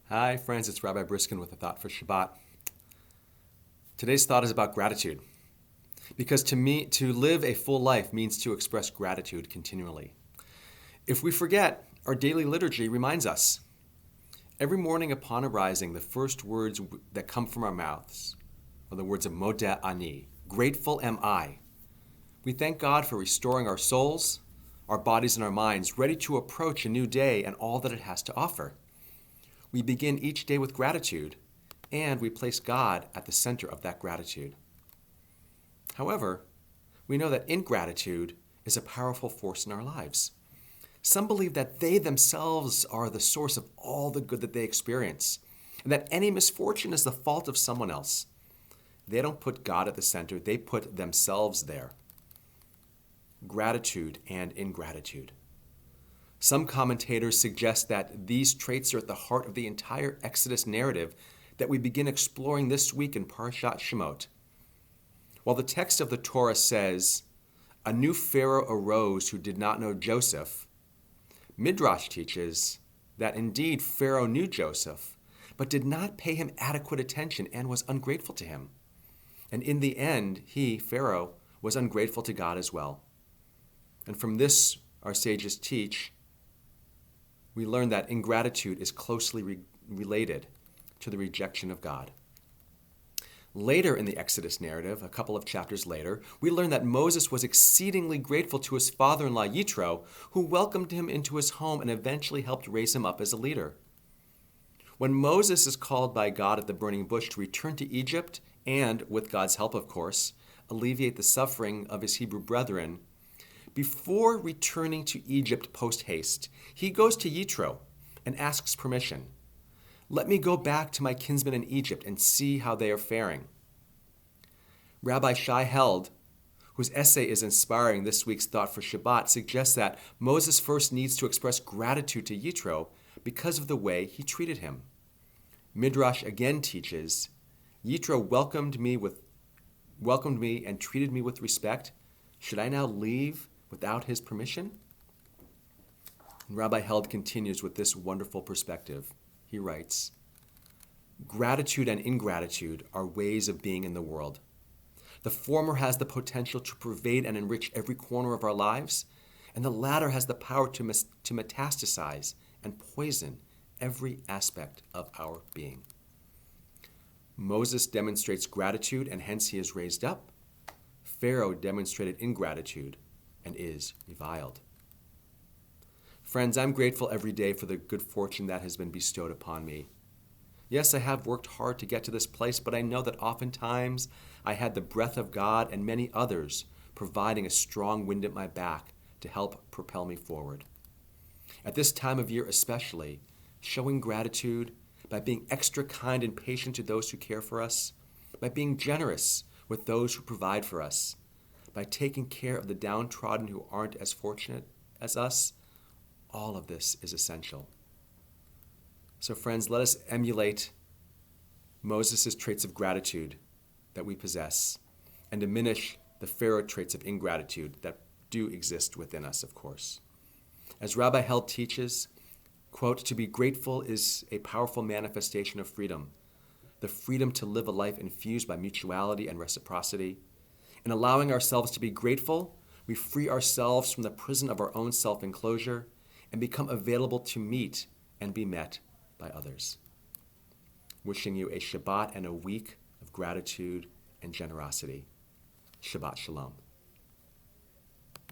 Hi, friends. It's Rabbi Briskin with a thought for Shabbat. Today's thought is about gratitude. Because to me, to live a full life means to express gratitude continually. If we forget, our daily liturgy reminds us. Every morning upon arising, the first words that come from our mouths are the words of Modeh Ani, grateful am I. We thank God for restoring our souls, our bodies, and our minds, ready to approach a new day and all that it has to offer. We begin each day with gratitude, and we place God at the center of that gratitude. However, we know that ingratitude is a powerful force in our lives. Some believe that they themselves are the source of all the good that they experience, and that any misfortune is the fault of someone else. They don't put God at the center, they put themselves there. Gratitude and ingratitude. Some commentators suggest that these traits are at the heart of the entire Exodus narrative that we begin exploring this week in Parashat Shemot. While the text of the Torah says, "A new Pharaoh arose who did not know Joseph," Midrash teaches that indeed Pharaoh knew Joseph, but did not pay him adequate attention and was ungrateful to him. And in the end, he, Pharaoh, was ungrateful to God as well. And from this, our sages teach, we learn that ingratitude is closely related to the rejection of God. Later in the Exodus narrative, a couple of chapters later, we learn that Moses was exceedingly grateful to his father-in-law Yitro, who welcomed him into his home and eventually helped raise him up as a leader. When Moses is called by God at the burning bush to return to Egypt and, with God's help of course, alleviate the suffering of his Hebrew brethren, before returning to Egypt post-haste, he goes to Yitro and asks permission. "Let me go back to my kinsmen in Egypt and see how they are faring." Rabbi Shai Held, whose essay is inspiring this week's thought for Shabbat, suggests that Moses first needs to express gratitude to Yitro because of the way he treated him. Midrash again teaches, "Yitro welcomed me and treated me with respect. Should I now leave without his permission?" And Rabbi Held continues with this wonderful perspective. He writes, "Gratitude and ingratitude are ways of being in the world. The former has the potential to pervade and enrich every corner of our lives, and the latter has the power to metastasize and poison every aspect of our being." Moses demonstrates gratitude, and hence he is raised up. Pharaoh demonstrated ingratitude and is reviled. Friends, I'm grateful every day for the good fortune that has been bestowed upon me. Yes, I have worked hard to get to this place, but I know that oftentimes I had the breath of God and many others providing a strong wind at my back to help propel me forward. At this time of year especially, showing gratitude by being extra kind and patient to those who care for us, by being generous with those who provide for us, by taking care of the downtrodden who aren't as fortunate as us, all of this is essential. So friends, let us emulate Moses' traits of gratitude that we possess and diminish the Pharaoh traits of ingratitude that do exist within us, of course. As Rabbi Held teaches, quote, "To be grateful is a powerful manifestation of freedom, the freedom to live a life infused by mutuality and reciprocity. In allowing ourselves to be grateful, we free ourselves from the prison of our own self-enclosure and become available to meet and be met by others." Wishing you a Shabbat and a week of gratitude and generosity. Shabbat Shalom.